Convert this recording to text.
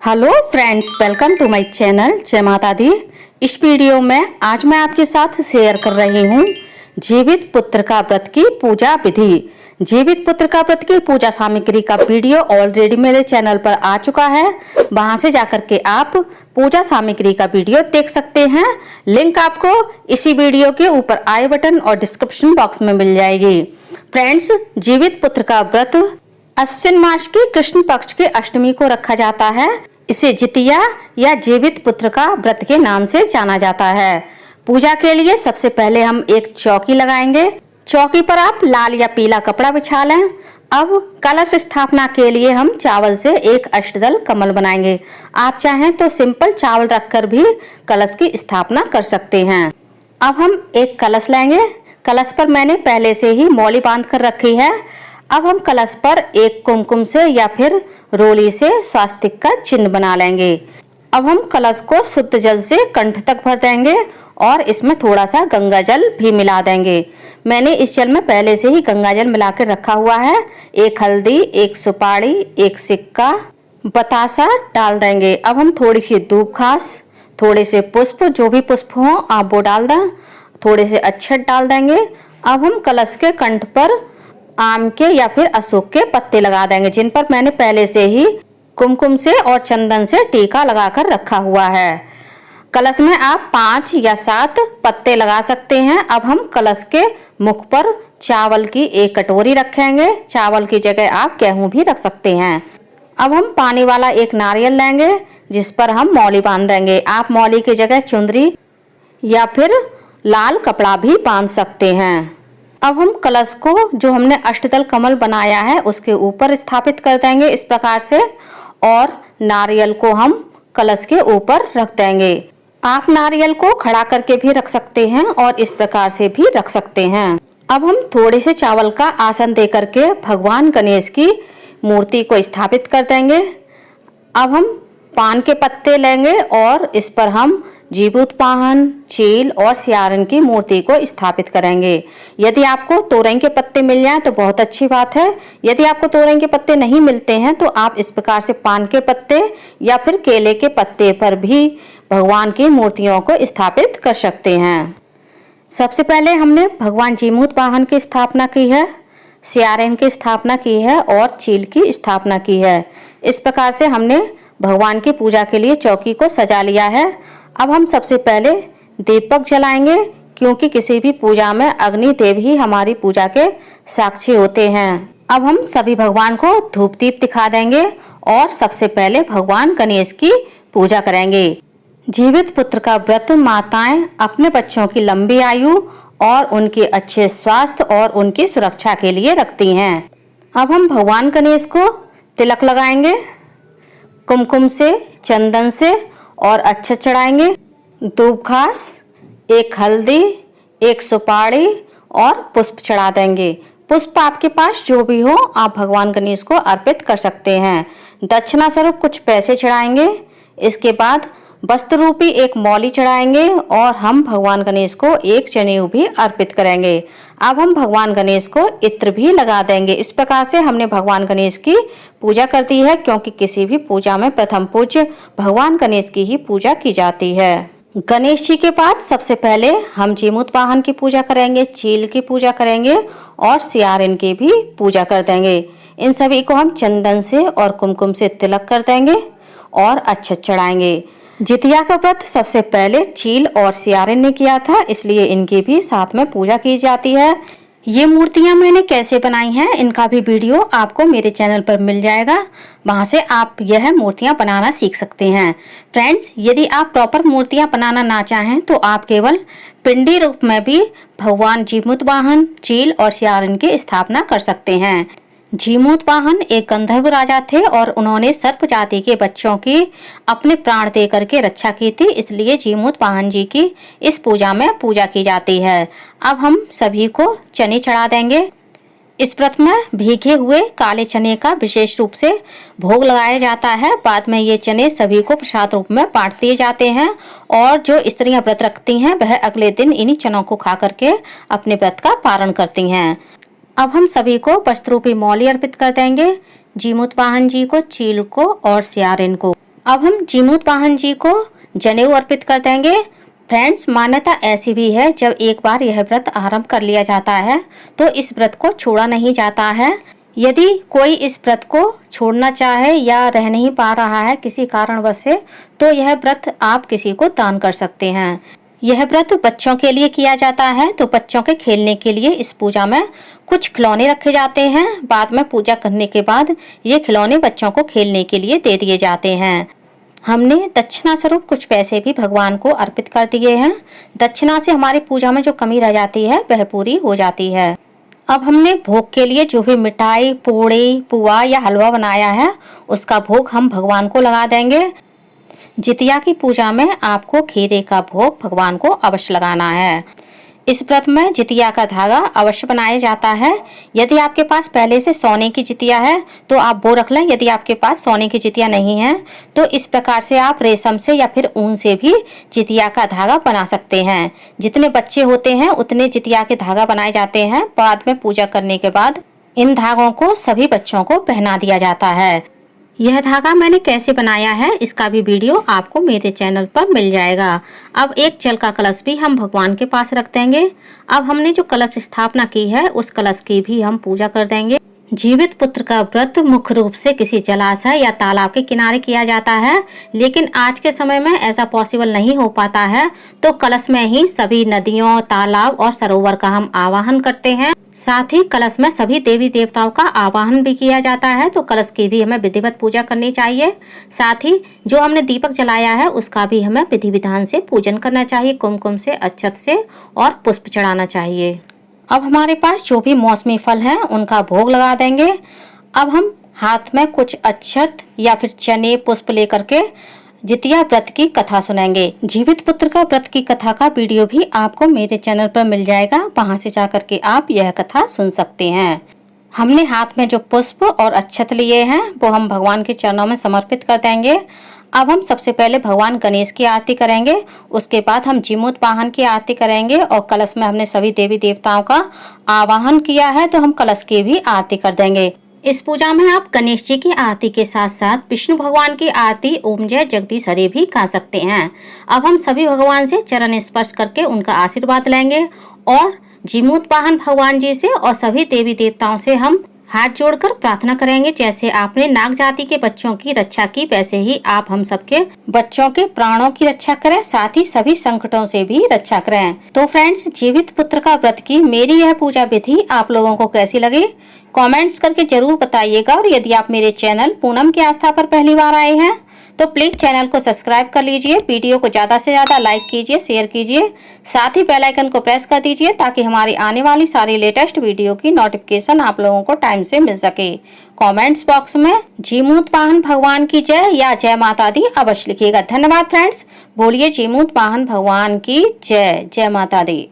Hello friends, welcome to my channel. जय माता दी। इस वीडियो में आज मैं आपके साथ शेयर कर रही हूँ जीवित पुत्र का व्रत की पूजा विधि। जीवित पुत्र का व्रत की पूजा सामग्री का वीडियो ऑलरेडी मेरे चैनल पर आ चुका है। वहां से जाकर के आप पूजा सामग्री का वीडियो देख सकते हैं। लिंक आपको इसी वीडियो के ऊपर आई बटन और डिस्क्रिप्शन बॉक्स में मिल जाएगी। फ्रेंड्स, जीवित पुत्र का व्रत अश्विन मास की कृष्ण पक्ष की अष्टमी को रखा जाता है। इसे जितिया या जीवित पुत्र का व्रत के नाम से जाना जाता है। पूजा के लिए सबसे पहले हम एक चौकी लगाएंगे। चौकी पर आप लाल या पीला कपड़ा बिछा लें। अब कलश स्थापना के लिए हम चावल से एक अष्टदल कमल बनाएंगे। आप चाहें तो सिंपल चावल रखकर भी कलश की स्थापना कर सकते हैं। अब हम एक कलश लेंगे। कलश पर मैंने पहले से ही मौली बांध कर रखी है। अब हम कलश पर एक कुमकुम से या फिर रोली से स्वास्तिक का चिन्ह बना लेंगे। अब हम कलश को शुद्ध जल से कंठ तक भर देंगे और इसमें थोड़ा सा गंगा जल भी मिला देंगे। मैंने इस जल में पहले से ही गंगा जल मिला कर रखा हुआ है। एक हल्दी, एक सुपारी, एक सिक्का, बतासा डाल देंगे। अब हम थोड़ी सी धूप घास, थोड़े से पुष्प, जो भी पुष्प हो आप वो डाल दें। थोड़े से अक्षत डाल देंगे। अब हम कलश के कंठ पर आम के या फिर अशोक के पत्ते लगा देंगे, जिन पर मैंने पहले से ही कुमकुम से और चंदन से टीका लगाकर रखा हुआ है। कलश में आप 5 या 7 पत्ते लगा सकते हैं। अब हम कलश के मुख पर चावल की एक कटोरी रखेंगे। चावल की जगह आप गेहूं भी रख सकते हैं। अब हम पानी वाला एक नारियल लेंगे, जिस पर हम मौली बांध देंगे। आप मौली की जगह चुंदरी या फिर लाल कपड़ा भी बांध सकते हैं। अब हम कलश को जो हमने अष्टदल कमल बनाया है उसके ऊपर स्थापित कर देंगे इस प्रकार से, और नारियल को हम कलश के ऊपर रख देंगे। आप नारियल को खड़ा करके भी रख सकते हैं और इस प्रकार से भी रख सकते हैं। अब हम थोड़े से चावल का आसन दे करके भगवान गणेश की मूर्ति को स्थापित कर देंगे। अब हम पान के पत्ते लेंगे और इस पर हम जीवित वाहन, चील और सियारन की मूर्ति को स्थापित करेंगे। यदि आपको तोरई के पत्ते मिल जाएं तो बहुत अच्छी बात है। यदि आपको तोरई के पत्ते नहीं मिलते हैं तो आप इस प्रकार से पान के पत्ते या फिर केले के पत्ते पर भी भगवान की मूर्तियों को स्थापित कर सकते हैं। सबसे पहले हमने भगवान जीमूत वाहन की स्थापना की है, सियारन की स्थापना की है और चील की स्थापना की है। इस प्रकार से हमने भगवान की पूजा के लिए चौकी को सजा लिया है। अब हम सबसे पहले दीपक जलाएंगे, क्योंकि किसी भी पूजा में अग्नि देव ही हमारी पूजा के साक्षी होते हैं। अब हम सभी भगवान को धूप दीप दिखा देंगे और सबसे पहले भगवान गणेश की पूजा करेंगे। जीवित पुत्र का व्रत माताएं अपने बच्चों की लंबी आयु और उनके अच्छे स्वास्थ्य और उनकी सुरक्षा के लिए रखती हैं। अब हम भगवान गणेश को तिलक लगाएंगे कुमकुम से, चंदन से और अक्षत चढ़ाएंगे। धूप घास, एक हल्दी, एक सुपारी और पुष्प चढ़ा देंगे। पुष्प आपके पास जो भी हो आप भगवान गणेश को अर्पित कर सकते हैं। दक्षिणा स्वरूप कुछ पैसे चढ़ाएंगे। इसके बाद वस्त्र रूपी एक मौली चढ़ाएंगे और हम भगवान गणेश को एक जनेऊ भी अर्पित करेंगे। अब हम भगवान गणेश को इत्र भी लगा देंगे। इस प्रकार से हमने भगवान गणेश की पूजा कर दी है, क्योंकि किसी भी पूजा में प्रथम पूज्य भगवान गणेश की ही पूजा की जाती है। गणेश जी के बाद सबसे पहले हम जीमूत वाहन की पूजा करेंगे, चील की पूजा करेंगे और सियारन की भी पूजा कर देंगे। इन सभी को हम चंदन से और कुमकुम से तिलक कर देंगे और अक्षत चढ़ाएंगे। जितिया का व्रत सबसे पहले चील और सियारन ने किया था, इसलिए इनकी भी साथ में पूजा की जाती है। ये मूर्तियां मैंने कैसे बनाई हैं इनका भी वीडियो आपको मेरे चैनल पर मिल जाएगा। वहां से आप यह मूर्तियां बनाना सीख सकते हैं। फ्रेंड्स, यदि आप प्रॉपर मूर्तियां बनाना ना चाहें तो आप केवल पिंडी रूप में भी भगवान जीमूत वाहन, चील और सियारन की स्थापना कर सकते हैं। जीमूत वाहन एक गंधर्व राजा थे और उन्होंने सर्प जाति के बच्चों की अपने प्राण दे करके रक्षा की थी, इसलिए जीमूत वाहन जी की इस पूजा में पूजा की जाती है। अब हम सभी को चने चढ़ा देंगे। इस व्रत में भीगे हुए काले चने का विशेष रूप से भोग लगाया जाता है। बाद में ये चने सभी को प्रसाद रूप में बांट दिए जाते हैं और जो स्त्रियां व्रत रखती हैं वह अगले दिन इन्हीं चनों को खा करके अपने व्रत का पारण करती हैं। अब हम सभी को वस्त्र रूपी मौली अर्पित कर देंगे। जीमूत वाहन जी को, चील को और सियारन को। अब हम जीमूत वाहन जी को जनेऊ अर्पित कर देंगे। फ्रेंड्स, मान्यता ऐसी भी है, जब एक बार यह व्रत आरंभ कर लिया जाता है तो इस व्रत को छोड़ा नहीं जाता है। यदि कोई इस व्रत को छोड़ना चाहे या रह नहीं पा रहा है किसी कारणवश से, तो यह व्रत आप किसी को दान कर सकते हैं। यह व्रत बच्चों के लिए किया जाता है, तो बच्चों के खेलने के लिए इस पूजा में कुछ खिलौने रखे जाते हैं। बाद में पूजा करने के बाद ये खिलौने बच्चों को खेलने के लिए दे दिए जाते हैं। हमने दक्षिणा स्वरूप कुछ पैसे भी भगवान को अर्पित कर दिए हैं। दक्षिणा से हमारी पूजा में जो कमी रह जाती है वह पूरी हो जाती है। अब हमने भोग के लिए जो भी मिठाई, पूड़ी, पुआ या हलवा बनाया है उसका भोग हम भगवान को लगा देंगे। जितिया की पूजा में आपको खीरे का भोग भगवान को अवश्य लगाना है। इस व्रत में जितिया का धागा अवश्य बनाया जाता है। यदि आपके पास पहले से सोने की जितिया है तो आप वो रख लें। यदि आपके पास सोने की जितिया नहीं है तो इस प्रकार से आप रेशम से या फिर ऊन से भी जितिया का धागा बना सकते हैं। जितने बच्चे होते हैं उतने जितिया के धागा बनाए जाते हैं। बाद में पूजा करने के बाद इन धागों को सभी बच्चों को पहना दिया जाता है। यह धागा मैंने कैसे बनाया है इसका भी वीडियो आपको मेरे चैनल पर मिल जाएगा। अब एक जल का कलश भी हम भगवान के पास रख देंगे। अब हमने जो कलश स्थापना की है उस कलश की भी हम पूजा कर देंगे। जीवित पुत्र का व्रत मुख्य रूप से किसी जलाशय या तालाब के किनारे किया जाता है, लेकिन आज के समय में ऐसा पॉसिबल नहीं हो पाता है, तो कलश में ही सभी नदियों, तालाब और सरोवर का हम आवाहन करते हैं। साथ ही कलश में सभी देवी देवताओं का आवाहन भी किया जाता है, तो कलश की भी हमें विधिवत पूजा करनी चाहिए। साथ ही जो हमने दीपक जलाया है उसका भी हमें विधि विधान से पूजन करना चाहिए, कुमकुम से, अक्षत से और पुष्प चढ़ाना चाहिए। अब हमारे पास जो भी मौसमी फल हैं उनका भोग लगा देंगे। अब हम हाथ में कुछ अक्षत या फिर चने, पुष्प लेकर के जितिया व्रत की कथा सुनेंगे। जीवित पुत्र का व्रत की कथा का वीडियो भी आपको मेरे चैनल पर मिल जाएगा, वहां से जाकर के आप यह कथा सुन सकते हैं। हमने हाथ में जो पुष्प और अक्षत लिए हैं वो हम भगवान के चरणों में समर्पित कर देंगे। अब हम सबसे पहले भगवान गणेश की आरती करेंगे, उसके बाद हम जीमूत वाहन की आरती करेंगे और कलश में हमने सभी देवी देवताओं का आवाहन किया है तो हम कलश की भी आरती कर देंगे। इस पूजा में आप गणेश जी की आरती के साथ साथ विष्णु भगवान की आरती ओम जय जगदीश हरे भी गा सकते हैं। अब हम सभी भगवान से चरण स्पर्श करके उनका आशीर्वाद लेंगे और जीमूत वाहन भगवान जी से और सभी देवी देवताओं से हम हाथ जोड़कर प्रार्थना करेंगे। जैसे आपने नाग जाति के बच्चों की रक्षा की, वैसे ही आप हम सबके बच्चों के प्राणों की रक्षा करें, साथ ही सभी संकटों से भी रक्षा करें। तो फ्रेंड्स, जीवित पुत्र का व्रत की मेरी यह पूजा विधि आप लोगों को कैसी लगी कमेंट्स करके जरूर बताइएगा। और यदि आप मेरे चैनल पूनम की आस्था पर पहली बार आए हैं तो प्लीज चैनल को सब्सक्राइब कर लीजिए, वीडियो को ज्यादा से ज्यादा लाइक कीजिए, शेयर कीजिए, साथ ही बेल आइकन को प्रेस कर दीजिए ताकि हमारी आने वाली सारी लेटेस्ट वीडियो की नोटिफिकेशन आप लोगों को टाइम से मिल सके। कमेंट्स बॉक्स में जीमूत वाहन भगवान की जय या जय माता दी अवश्य लिखिएगा। धन्यवाद फ्रेंड्स। बोलिए जीमूत वाहन भगवान की जय, जय माता दी।